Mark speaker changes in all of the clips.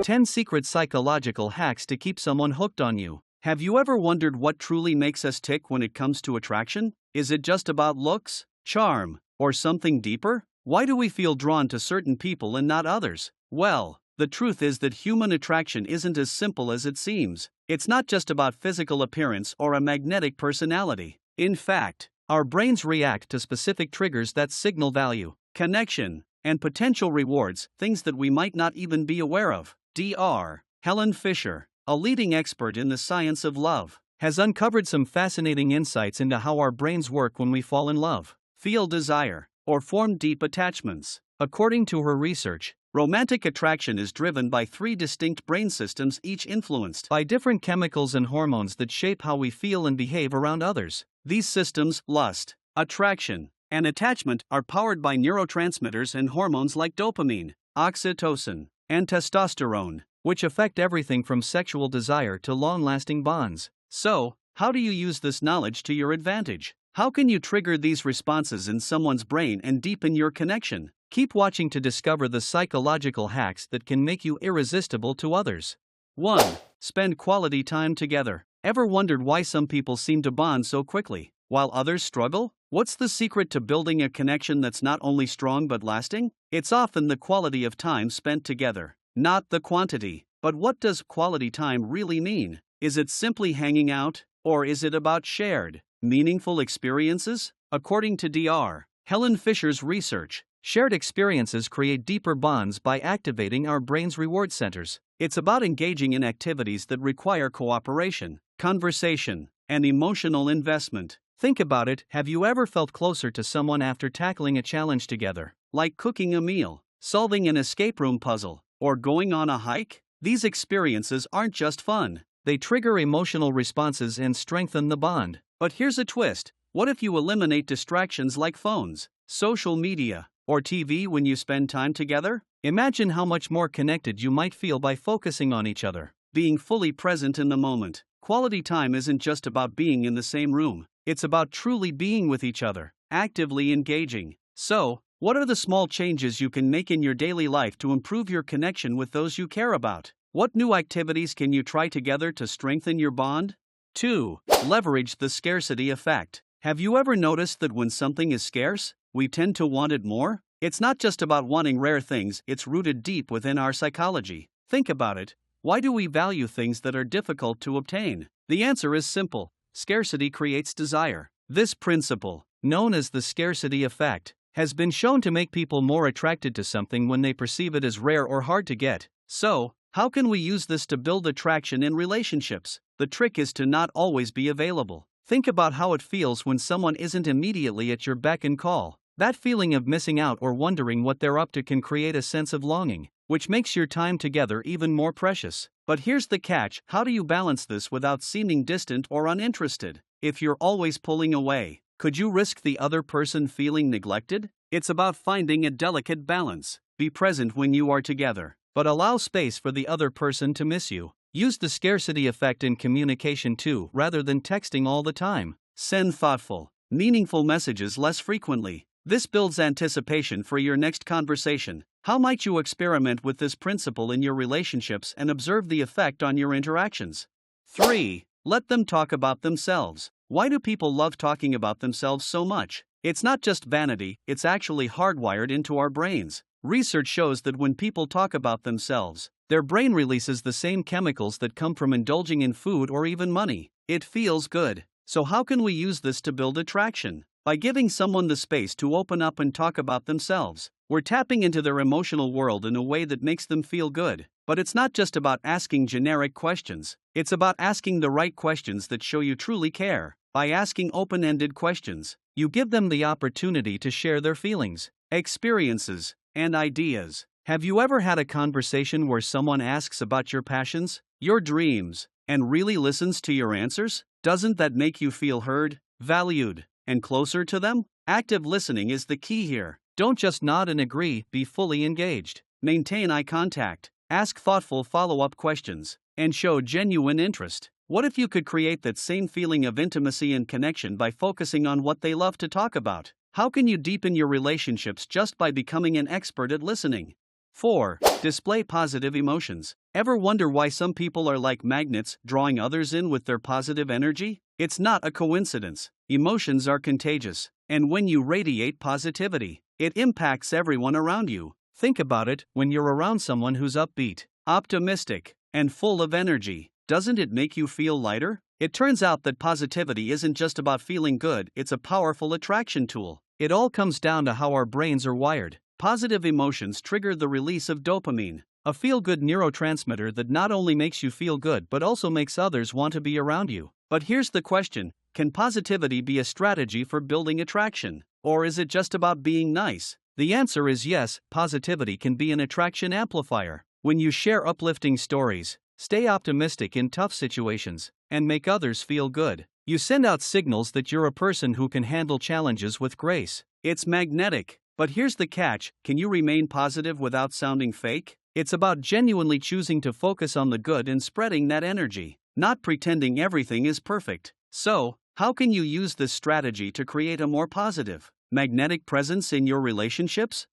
Speaker 1: 10 Secret Psychological Hacks to Keep Someone Hooked on You. Have you ever wondered what truly makes us tick when it comes to attraction? Is it just about looks, charm, or something deeper? Why do we feel drawn to certain people and not others? Well, the truth is that human attraction isn't as simple as it seems. It's not just about physical appearance or a magnetic personality. In fact, our brains react to specific triggers that signal value, connection, and potential rewards, things that we might not even be aware of. Dr. Helen Fisher, a leading expert in the science of love, has uncovered some fascinating insights into how our brains work when we fall in love, feel desire, or form deep attachments. According to her research, romantic attraction is driven by 3 distinct brain systems, each influenced by different chemicals and hormones that shape how we feel and behave around others. These systems, lust, attraction, and attachment, are powered by neurotransmitters and hormones like dopamine, oxytocin, and testosterone, which affect everything from sexual desire to long-lasting bonds. So, how do you use this knowledge to your advantage? How can you trigger these responses in someone's brain and deepen your connection? Keep watching to discover the psychological hacks that can make you irresistible to others. 1. Spend quality time together. Ever wondered why some people seem to bond so quickly, while others struggle? What's the secret to building a connection that's not only strong but lasting? It's often the quality of time spent together, not the quantity. But what does quality time really mean? Is it simply hanging out, or is it about shared, meaningful experiences? According to Dr. Helen Fisher's research, shared experiences create deeper bonds by activating our brain's reward centers. It's about engaging in activities that require cooperation, conversation, and emotional investment. Think about it. Have you ever felt closer to someone after tackling a challenge together, like cooking a meal, solving an escape room puzzle, or going on a hike? These experiences aren't just fun. They trigger emotional responses and strengthen the bond. But here's a twist. What if you eliminate distractions like phones, social media, or TV when you spend time together? Imagine how much more connected you might feel by focusing on each other, being fully present in the moment. Quality time isn't just about being in the same room. It's about truly being with each other, actively engaging. So, what are the small changes you can make in your daily life to improve your connection with those you care about? What new activities can you try together to strengthen your bond? 2. Leverage the scarcity effect. Have you ever noticed that when something is scarce, we tend to want it more? It's not just about wanting rare things, it's rooted deep within our psychology. Think about it. Why do we value things that are difficult to obtain? The answer is simple. Scarcity creates desire. This principle, known as the scarcity effect, has been shown to make people more attracted to something when they perceive it as rare or hard to get. So, how can we use this to build attraction in relationships? The trick is to not always be available. Think about how it feels when someone isn't immediately at your beck and call. That feeling of missing out or wondering what they're up to can create a sense of longing, which makes your time together even more precious. But here's the catch. How do you balance this without seeming distant or uninterested? If you're always pulling away, could you risk the other person feeling neglected? It's about finding a delicate balance. Be present when you are together, but allow space for the other person to miss you. Use the scarcity effect in communication too, rather than texting all the time. Send thoughtful, meaningful messages less frequently. This builds anticipation for your next conversation. How might you experiment with this principle in your relationships and observe the effect on your interactions? 3. Let them talk about themselves. Why do people love talking about themselves so much? It's not just vanity, it's actually hardwired into our brains. Research shows that when people talk about themselves, their brain releases the same chemicals that come from indulging in food or even money. It feels good. So how can we use this to build attraction? By giving someone the space to open up and talk about themselves, we're tapping into their emotional world in a way that makes them feel good. But it's not just about asking generic questions. It's about asking the right questions that show you truly care. By asking open-ended questions, you give them the opportunity to share their feelings, experiences, and ideas. Have you ever had a conversation where someone asks about your passions, your dreams, and really listens to your answers? Doesn't that make you feel heard, valued, and closer to them? Active listening is the key here. Don't just nod and agree, be fully engaged. Maintain eye contact, ask thoughtful follow-up questions, and show genuine interest. What if you could create that same feeling of intimacy and connection by focusing on what they love to talk about? How can you deepen your relationships just by becoming an expert at listening? 4. Display positive emotions. Ever wonder why some people are like magnets, drawing others in with their positive energy? It's not a coincidence. Emotions are contagious, and when you radiate positivity, it impacts everyone around you. Think about it: when you're around someone who's upbeat, optimistic, and full of energy, doesn't it make you feel lighter? It turns out that positivity isn't just about feeling good, it's a powerful attraction tool. It all comes down to how our brains are wired. Positive emotions trigger the release of dopamine, a feel-good neurotransmitter that not only makes you feel good but also makes others want to be around you. But here's the question: can positivity be a strategy for building attraction? Or is it just about being nice? The answer is yes, positivity can be an attraction amplifier. When you share uplifting stories, stay optimistic in tough situations, and make others feel good, you send out signals that you're a person who can handle challenges with grace. It's magnetic. But here's the catch: can you remain positive without sounding fake? It's about genuinely choosing to focus on the good and spreading that energy, not pretending everything is perfect. So, how can you use this strategy to create a more positive, magnetic presence in your relationships?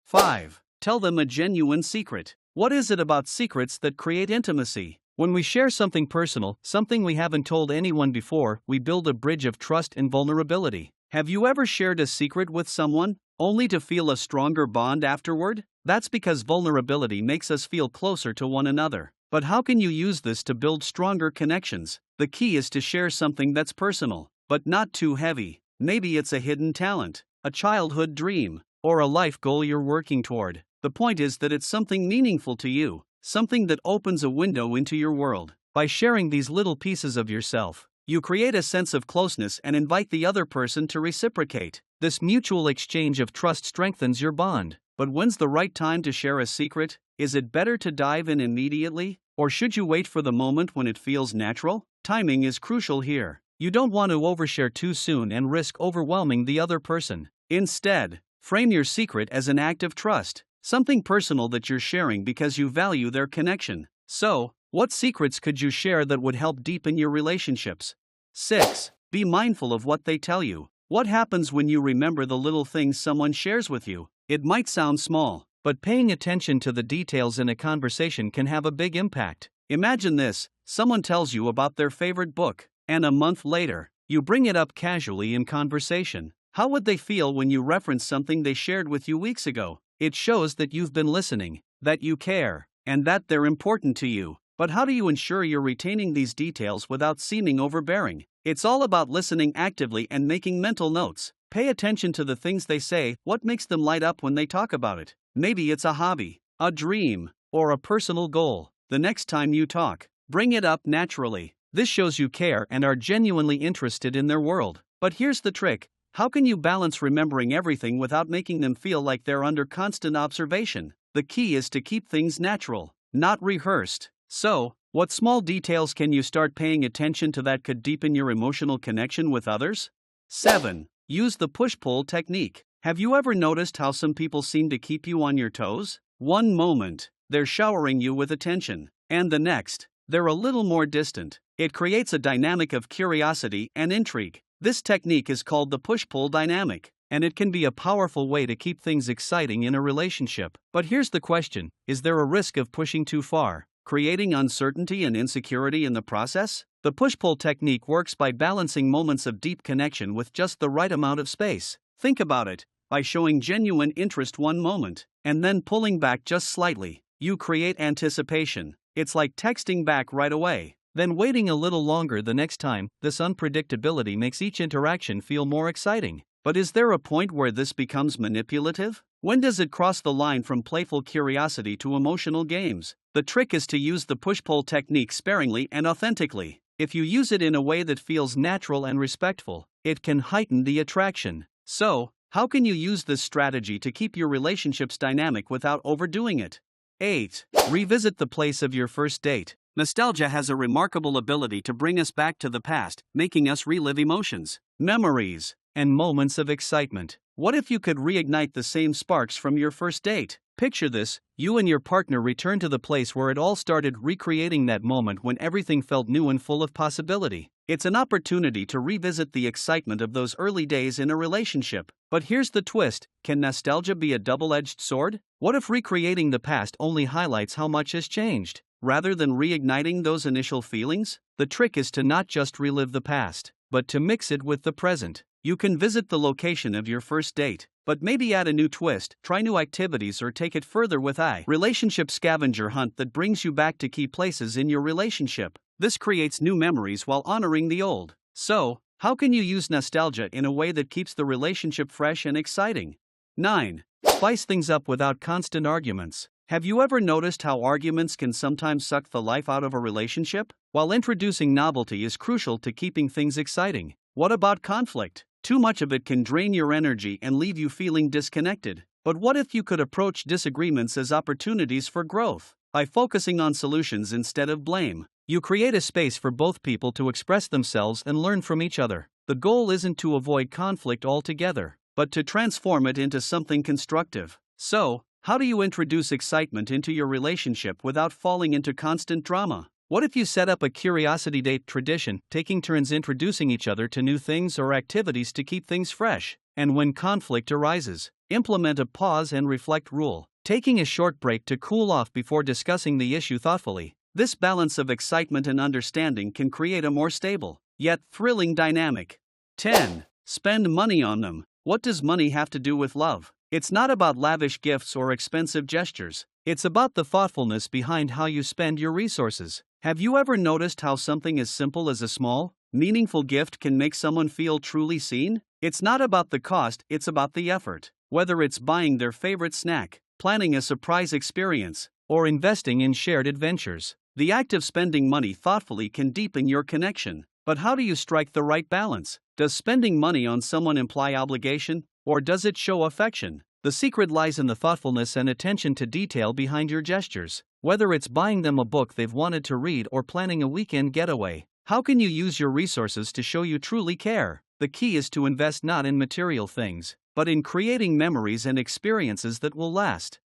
Speaker 1: 5. Tell them a genuine secret. What is it about secrets that create intimacy? When we share something personal, something we haven't told anyone before, we build a bridge of trust and vulnerability. Have you ever shared a secret with someone, only to feel a stronger bond afterward? That's because vulnerability makes us feel closer to one another. But how can you use this to build stronger connections? The key is to share something that's personal, but not too heavy. Maybe it's a hidden talent, a childhood dream, or a life goal you're working toward. The point is that it's something meaningful to you, something that opens a window into your world. By sharing these little pieces of yourself, you create a sense of closeness and invite the other person to reciprocate. This mutual exchange of trust strengthens your bond. But when's the right time to share a secret? Is it better to dive in immediately, or should you wait for the moment when it feels natural? Timing is crucial here. You don't want to overshare too soon and risk overwhelming the other person. Instead, frame your secret as an act of trust, something personal that you're sharing because you value their connection. So, what secrets could you share that would help deepen your relationships? 6. Be mindful of what they tell you. What happens when you remember the little things someone shares with you? It might sound small, but paying attention to the details in a conversation can have a big impact. Imagine this: someone tells you about their favorite book, and a month later, you bring it up casually in conversation. How would they feel when you reference something they shared with you weeks ago? It shows that you've been listening, that you care, and that they're important to you. But how do you ensure you're retaining these details without seeming overbearing? It's all about listening actively and making mental notes. Pay attention to the things they say. What makes them light up when they talk about it? Maybe it's a hobby, a dream, or a personal goal. The next time you talk, bring it up naturally. This shows you care and are genuinely interested in their world. But here's the trick: how can you balance remembering everything without making them feel like they're under constant observation? The key is to keep things natural, not rehearsed. So, what small details can you start paying attention to that could deepen your emotional connection with others? 7. Use the push-pull technique. Have you ever noticed how some people seem to keep you on your toes? One moment, they're showering you with attention, and the next, they're a little more distant. It creates a dynamic of curiosity and intrigue. This technique is called the push-pull dynamic, and it can be a powerful way to keep things exciting in a relationship. But here's the question: is there a risk of pushing too far, creating uncertainty and insecurity in the process? The push-pull technique works by balancing moments of deep connection with just the right amount of space. Think about it: by showing genuine interest one moment, and then pulling back just slightly, you create anticipation. It's like texting back right away, then waiting a little longer the next time. This unpredictability makes each interaction feel more exciting. But is there a point where this becomes manipulative? When does it cross the line from playful curiosity to emotional games? The trick is to use the push-pull technique sparingly and authentically. If you use it in a way that feels natural and respectful, it can heighten the attraction. So, how can you use this strategy to keep your relationships dynamic without overdoing it? 8. Revisit the place of your first date. Nostalgia has a remarkable ability to bring us back to the past, making us relive emotions, memories, and moments of excitement. What if you could reignite the same sparks from your first date? Picture this: you and your partner return to the place where it all started, recreating that moment when everything felt new and full of possibility. It's an opportunity to revisit the excitement of those early days in a relationship. But here's the twist: can nostalgia be a double-edged sword? What if recreating the past only highlights how much has changed, rather than reigniting those initial feelings? The trick is to not just relive the past, but to mix it with the present. You can visit the location of your first date, but maybe add a new twist, try new activities, or take it further with a relationship scavenger hunt that brings you back to key places in your relationship. This creates new memories while honoring the old. So, how can you use nostalgia in a way that keeps the relationship fresh and exciting? 9. Spice things up without constant arguments. Have you ever noticed how arguments can sometimes suck the life out of a relationship? While introducing novelty is crucial to keeping things exciting, what about conflict? Too much of it can drain your energy and leave you feeling disconnected. But what if you could approach disagreements as opportunities for growth? By focusing on solutions instead of blame, you create a space for both people to express themselves and learn from each other. The goal isn't to avoid conflict altogether, but to transform it into something constructive. So, how do you introduce excitement into your relationship without falling into constant drama? What if you set up a curiosity date tradition, taking turns introducing each other to new things or activities to keep things fresh? And when conflict arises, implement a pause and reflect rule, taking a short break to cool off before discussing the issue thoughtfully. This balance of excitement and understanding can create a more stable, yet thrilling dynamic. 10. Spend money on them. What does money have to do with love? It's not about lavish gifts or expensive gestures. It's about the thoughtfulness behind how you spend your resources. Have you ever noticed how something as simple as a small, meaningful gift can make someone feel truly seen? It's not about the cost, it's about the effort. Whether it's buying their favorite snack, planning a surprise experience, or investing in shared adventures, the act of spending money thoughtfully can deepen your connection. But how do you strike the right balance? Does spending money on someone imply obligation, or does it show affection? The secret lies in the thoughtfulness and attention to detail behind your gestures. Whether it's buying them a book they've wanted to read or planning a weekend getaway, how can you use your resources to show you truly care? The key is to invest not in material things, but in creating memories and experiences that will last.